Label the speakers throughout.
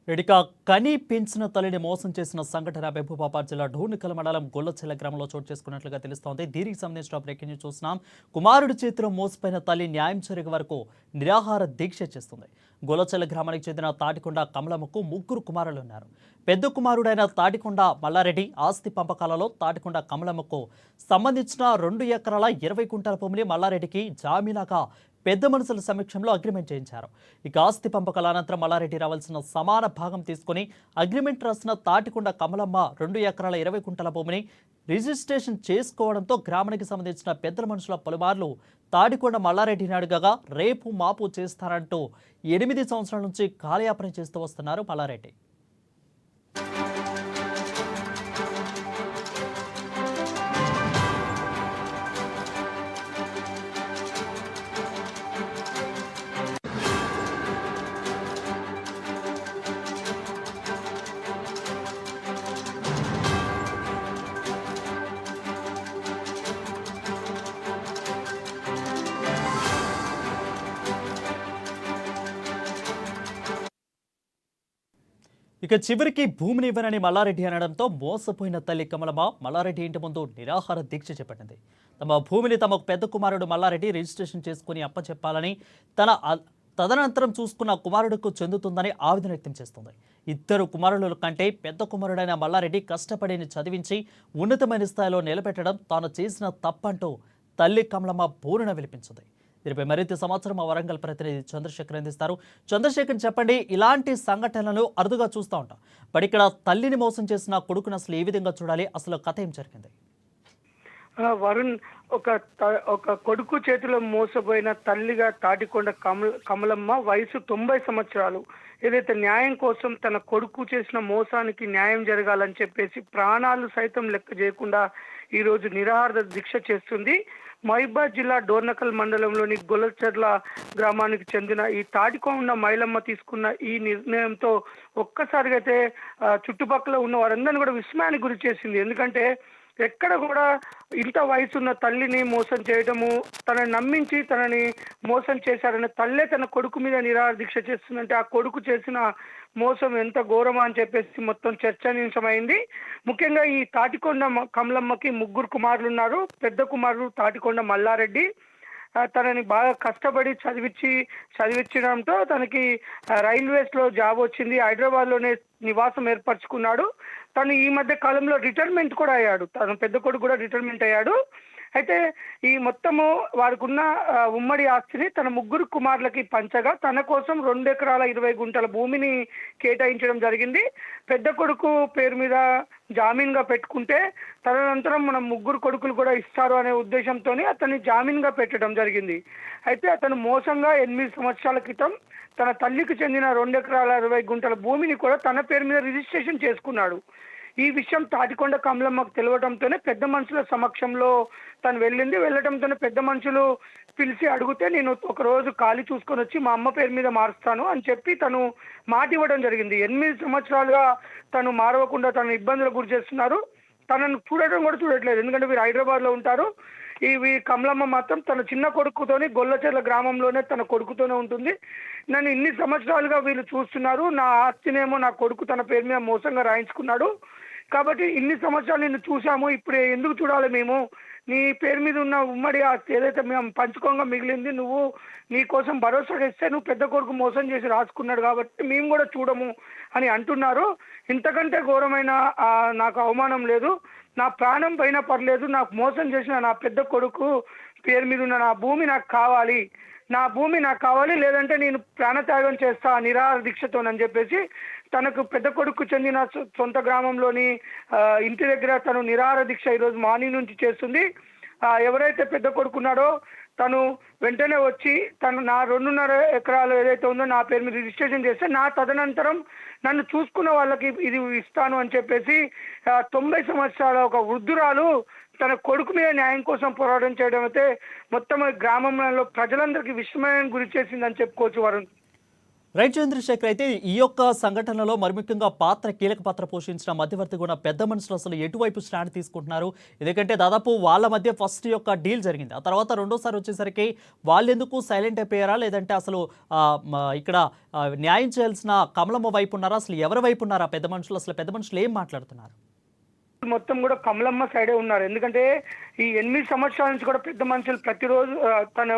Speaker 1: ఇక కని పెంచిన తల్లిని మోసం చేసిన సంఘటన మహబూబాబాద్ జిల్లా ఢోర్నికల్ మండలం గొల్లచెల్ల గ్రామంలో చోటు చేసుకున్నట్లుగా తెలుస్తోంది. దీనికి సంబంధించిన బ్రేకింగ్ న్యూస్ చూస్తున్నాం. కుమారుడి చేతిలో మోసపోయిన తల్లి న్యాయం జరిగే వరకు నిరాహార దీక్ష చేస్తుంది. గొల్లచెల్ల గ్రామానికి చెందిన తాటికొండ కమలమ్మకు ముగ్గురు కుమారులు ఉన్నారు. పెద్ద కుమారుడైన తాటికొండ మల్లారెడ్డి ఆస్తి పంపకాలలో తాటికొండ కమలమ్మకు సంబంధించిన 2 ఎకరాల 20 గుంటల భూమిని మల్లారెడ్డికి జామీనాగా పెద్ద మనుషుల సమక్షంలో అగ్రిమెంట్ చేయించారు. ఇక ఆస్తి పంపకాల అనంతరం మల్లారెడ్డి రావాల్సిన సమాన భాగం తీసుకుని అగ్రిమెంట్ రాసిన తాటికొండ కమలమ్మ 2 ఎకరాల 20 గుంటల భూమిని రిజిస్ట్రేషన్ చేసుకోవడంతో గ్రామానికి సంబంధించిన పెద్దల మనుషుల పలుమార్లు తాటికొండ మల్లారెడ్డిని అడగగా రేపు మాపు చేస్తారంటూ 8 సంవత్సరాల నుంచి కాలయాపన చేస్తూ వస్తున్నారు మల్లారెడ్డి. ఇక చివరికి భూమిని ఇవ్వనని మల్లారెడ్డి అనడంతో మోసపోయిన తల్లి కమలమ్మ మల్లారెడ్డి ఇంటి ముందు నిరాహార దీక్ష చేపట్టింది. తమ భూమిని తమకు పెద్ద కుమారుడు మల్లారెడ్డి రిజిస్ట్రేషన్ చేసుకుని అప్పచెప్పాలని, తదనంతరం చూసుకున్న కుమారుడుకు చెందుతుందని ఆవేదన వ్యక్తం చేస్తుంది. 2 కుమారుల కంటే పెద్ద కుమారుడైన మల్లారెడ్డి కష్టపడిని చదివించి ఉన్నతమైన స్థాయిలో నిలబెట్టడం తాను చేసిన తప్పంటూ తల్లి కమలమ్మ బోరున విలిపించింది. దీనిపై మరింత సమాచారం మా వరంగల్ ప్రతినిధి చంద్రశేఖర్ అందిస్తారు. చంద్రశేఖర్, చెప్పండి, ఇలాంటి సంఘటనలను అరుదుగా చూస్తూ ఉంటాం. బట్ ఇక్కడ తల్లిని మోసం చేసిన కొడుకును అసలు ఏ విధంగా చూడాలి? అసలు కథ ఏం జరిగింది?
Speaker 2: వరుణ్, ఒక కొడుకు చేతిలో మోసపోయిన తల్లిగా తాటికొండ కమలమ్మ వయసు 90 సంవత్సరాలు. ఏదైతే న్యాయం కోసం తన కొడుకు చేసిన మోసానికి న్యాయం జరగాలని చెప్పేసి ప్రాణాలు సైతం లెక్క చేయకుండా ఈ రోజు నిరాహార దీక్ష చేస్తుంది. మహబూబాబాద్ జిల్లా డోర్నకల్ మండలంలోని గొల్లచెర్ల గ్రామానికి చెందిన ఈ తాటికొండ మైలమ్మ తీసుకున్న ఈ నిర్ణయంతో ఒక్కసారిగా అయితే చుట్టుపక్కల ఉన్న వారందరినీ కూడా విస్మయానికి గురి చేసింది. ఎందుకంటే ఎక్కడ కూడా ఇంత వయసున్న తల్లిని మోసం చేయడము, తనని నమ్మించి తనని మోసం చేశారనే తల్లే తన కొడుకు మీద నిరాహార దీక్ష చేస్తుందంటే ఆ కొడుకు చేసిన మోసం ఎంత ఘోరమా అని చెప్పేసి మొత్తం చర్చనీయాంశమైంది. ముఖ్యంగా ఈ తాటికొండ కమలమ్మకి 3 కుమారులు ఉన్నారు. పెద్ద కుమారుడు తాటికొండ మల్లారెడ్డి తనని బాగా కష్టపడి చదివించడంతో తనకి రైల్వేస్ లో జాబ్ వచ్చింది. హైదరాబాద్ లోనే నివాసం ఏర్పరచుకున్నాడు. తను ఈ మధ్య కాలంలో రిటైర్మెంట్ కూడా అయ్యాడు. తన పెద్ద కొడుకు కూడా రిటైర్మెంట్ అయ్యాడు. అయితే ఈ మొత్తము వారికి ఉన్న ఉమ్మడి ఆస్తిని తన 3 కుమారులకి పంచగా తన కోసం 2 ఎకరాల 20 గుంటల భూమిని కేటాయించడం జరిగింది. పెద్ద కొడుకు పేరు మీద జామీన్గా పెట్టుకుంటే తదనంతరం మన 3 కొడుకులు కూడా ఇస్తారు అనే ఉద్దేశంతో అతన్ని జామీన్గా పెట్టడం జరిగింది. అయితే అతను మోసంగా 8 సంవత్సరాల క్రితం తన తల్లికి చెందిన 2 ఎకరాల 20 గుంటల భూమిని కూడా తన పేరు మీద రిజిస్ట్రేషన్ చేసుకున్నాడు. ఈ విషయం తాటికొండ కమలమ్మకు తెలియడంతోనే పెద్ద మనుషుల సమక్షంలో తను వెళ్ళటంతోనే పెద్ద మనుషులు పిలిచి అడిగితే నేను ఒక రోజు ఖాళీ చూసుకొని వచ్చి మా అమ్మ పేరు మీద మారుస్తాను అని చెప్పి తను మాట ఇవ్వడం జరిగింది. 8 సంవత్సరాలుగా తను మారవకుండా తను ఇబ్బందులకు గురి చేస్తున్నారు. తనను చూడటం కూడా చూడట్లేదు. ఎందుకంటే వీరు హైదరాబాద్లో ఉంటారు. ఈ కమలమ్మ మాత్రం తన చిన్న కొడుకుతోని గొల్లచెర్ల గ్రామంలోనే తన కొడుకుతోనే ఉంటుంది. నన్ను ఇన్ని సంవత్సరాలుగా వీళ్ళు చూస్తున్నారు. నా ఆస్తినేమో నా కొడుకు తన పేరు మీద మోసంగా రాయించుకున్నాడు. కాబట్టి ఇన్ని సంవత్సరాలు నిన్ను చూసాము, ఇప్పుడు ఎందుకు చూడాలి మేము? నీ పేరు మీద ఉన్న ఉమ్మడి ఆస్తి ఏదైతే మేము పంచుకోగా మిగిలింది నువ్వు నీ కోసం భరోసా ఇస్తే నువ్వు పెద్ద కొడుకు మోసం చేసి రాసుకున్నాడు కాబట్టి మేము కూడా చూడము అని అంటున్నారు. ఇంతకంటే ఘోరమైన నాకు అవమానం లేదు. నా ప్రాణం పైన పర్లేదు, నాకు మోసం చేసిన నా పెద్ద కొడుకు పేరు మీద ఉన్న నా భూమి నాకు కావాలి, లేదంటే నేను ప్రాణత్యాగం చేస్తా నిరాహార దీక్షతోనని చెప్పేసి తనకు పెద్ద కొడుకు చెందిన సొంత గ్రామంలోని ఇంటి దగ్గర తను నిరాహార దీక్ష ఈరోజు మార్నింగ్ నుంచి చేస్తుంది. ఎవరైతే పెద్ద కొడుకున్నాడో తను వెంటనే వచ్చి తను నా 2.5 ఎకరాలు ఏదైతే ఉందో నా పేరు మీద రిజిస్ట్రేషన్ చేస్తే నా తదనంతరం నన్ను చూసుకున్న వాళ్ళకి ఇది ఇస్తాను అని చెప్పేసి 90 సంవత్సరాల ఒక వృద్ధురాలు తన కొడుకు మీద న్యాయం కోసం పోరాటం చేయడం అయితే మొత్తం గ్రామంలో ప్రజలందరికీ విస్మయానికి గురి చేసిందని చెప్పుకోవచ్చు వరుణ్.
Speaker 1: రైట్ చంద్రశేఖర్, అయితే ఈ యొక్క సంఘటనలో మరి ముఖ్యంగా కీలక పాత్ర పోషించిన మధ్యవర్తి కూడా పెద్ద మనుషులు అసలు ఎటువైపు స్టాండ్ తీసుకుంటున్నారు? ఎందుకంటే దాదాపు వాళ్ళ మధ్య ఫస్ట్ యొక్క డీల్ జరిగింది, ఆ తర్వాత రెండోసారి వచ్చేసరికి వాళ్ళెందుకు సైలెంట్ అయిపోయారా, లేదంటే అసలు ఇక్కడ న్యాయం చేయాల్సిన కమలమ్మ వైపు ఉన్నారా, అసలు ఎవరి వైపు ఉన్నారా పెద్ద మనుషులు? అసలు పెద్ద మనుషులు ఏం మాట్లాడుతున్నారు?
Speaker 2: మొత్తం కూడా కమలమ్మ సైడే ఉన్నారు. ఎందుకంటే ఈ 8 సంవత్సరాల నుంచి కూడా పెద్ద మనుషులు ప్రతిరోజు తన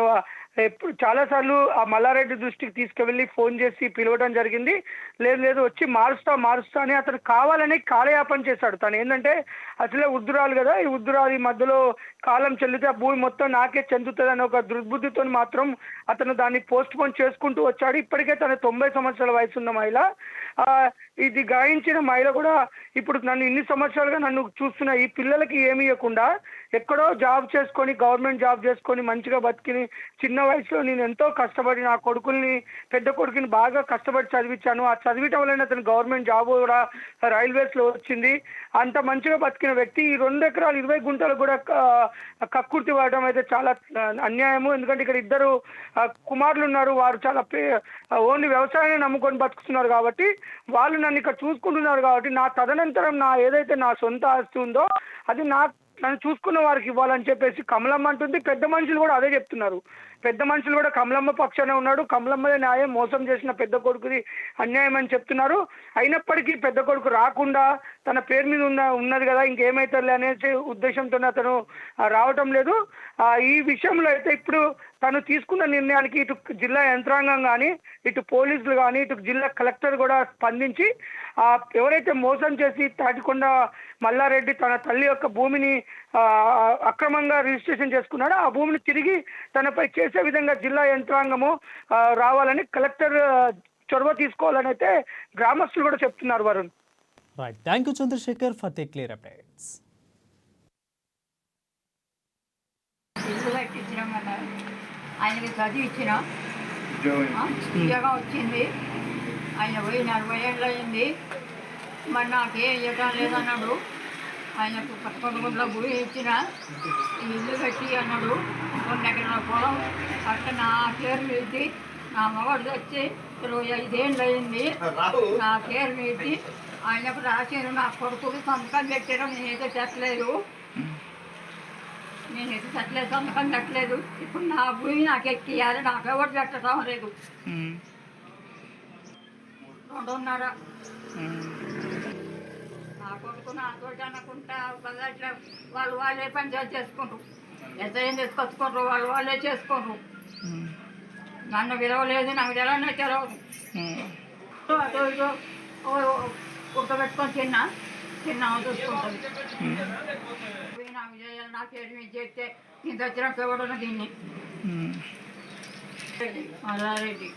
Speaker 2: ఎప్పుడు చాలాసార్లు ఆ మల్లారెడ్డి దృష్టికి తీసుకువెళ్ళి ఫోన్ చేసి పిలవడం జరిగింది. లేదు వచ్చి మారుస్తా అని అతను కావాలని కాలయాపన చేశాడు. తను ఏంటంటే అసలే వృద్ధురాలు కదా, ఈ వృద్ధురాలు ఈ మధ్యలో కాలం చెల్లితే ఆ భూమి మొత్తం నాకే చెందుతుంది అని ఒక దుర్బుద్ధితో మాత్రం అతను దాన్ని పోస్ట్ పోన్ చేసుకుంటూ వచ్చాడు. ఇప్పటికే తన 90 సంవత్సరాల వయసు ఉన్న మహిళ, ఇది గాయించిన మహిళ కూడా ఇప్పుడు నన్ను ఇన్ని సంవత్సరాలుగా నన్ను చూస్తున్న ఈ పిల్లలకి ఏమి ఇవ్వకుండా ఎక్కడో జాబ్ చేసుకొని, గవర్నమెంట్ జాబ్ చేసుకొని మంచిగా బతికిని చిన్న వయసులో నేను ఎంతో కష్టపడి నా కొడుకుల్ని, పెద్ద కొడుకుని బాగా కష్టపడి చదివించాను. ఆ చదివించడం వల్ల అతను గవర్నమెంట్ జాబ్ కూడా రైల్వేస్లో వచ్చింది. అంత మంచిగా బతికిన వ్యక్తి ఈ 2 ఎకరాలు 20 గుంటలు కూడా కక్కుర్తి పడడం అయితే చాలా అన్యాయము. ఎందుకంటే ఇక్కడ 2 కుమారులు ఉన్నారు, వారు చాలా ఓన్లీ వ్యవసాయాన్ని నమ్ముకొని బతుకుతున్నారు కాబట్టి వాళ్ళు నన్ను ఇక్కడ చూసుకుంటున్నారు కాబట్టి నా తదనంతరం ఏదైతే నా సొంత ఆస్తి ఉందో అది నన్ను చూసుకున్న వారికి ఇవ్వాలని చెప్పేసి కమలమ్మ అంటుంది. పెద్ద మనుషులు కూడా అదే చెప్తున్నారు. పెద్ద మనుషులు కూడా కమలమ్మ పక్షానే ఉన్నాడు. కమలమ్మదే న్యాయం, మోసం చేసిన పెద్ద కొడుకుది అన్యాయం అని చెప్తున్నారు. అయినప్పటికీ పెద్ద కొడుకు రాకుండా తన పేరు మీద ఉన్నది కదా ఇంకేమైతుందిలే అనే ఉద్దేశంతో అతను రావటం లేదు. ఈ విషయంలో అయితే ఇప్పుడు తను తీసుకున్న నిర్ణయానికి ఇటు జిల్లా యంత్రాంగం కానీ, ఇటు పోలీసులు కానీ, ఇటు జిల్లా కలెక్టర్ కూడా స్పందించి ఎవరైతే మోసం చేసి తాటికొండ మల్లారెడ్డి తన తల్లి యొక్క భూమిని అక్రమంగా రిజిస్ట్రేషన్ చేసుకున్నాడో ఆ భూమిని తిరిగి తనపై చేసే విధంగా జిల్లా యంత్రాంగము రావాలని కలెక్టర్ చొరవ తీసుకోవాలని అయితే గ్రామస్తులు కూడా చెప్తున్నారు. Varun,
Speaker 1: right, thank you Chandrashekar for the clear updates.
Speaker 3: ఆయనకి చదివి ఇచ్చిన ఉద్యోగం వచ్చింది. ఆయన పోయి 40 ఏళ్ళు అయింది. మరి నాకేం ఇవ్వడం లేదన్నాడు. ఆయనకు 11 గుంటల భూమి ఇచ్చిన, ఇల్లు కట్టి అన్నాడు. 2 ఎకరాల పొలం అట్లా నా పేరు మీది, నా మగడు వచ్చి 25 ఏళ్ళు అయింది. నా పేరు మీది ఆయనకు రాశాను. నా కొడుకులు సంతకం పెట్టడం నేనైతే చెప్పలేదు. సంతకం పెట్టలేదు. ఇప్పుడు నా భూమి నాకు ఎక్కియాలి, నాకు ఎవరు పెట్టడం లేదు. 2.5 నా కొడుకు నాతో అనుకుంటా ఇట్లా వాళ్ళే పంచాయతీ చేసుకుంటారు. ఎంత ఏం తీసుకొచ్చుకుంటారు, వాళ్ళే చేసుకుంటారు. నన్ను విలువలేదు, నాకు విలువనే తెలవదు. అటు ఇటు ఉడకబెట్టుకొని తిన్నా చూసుకుంటుంది. నా విజయాలు నా పేరు మీద చేస్తే నేను వచ్చిన పేవడం దీన్ని మల్లారెడ్డి.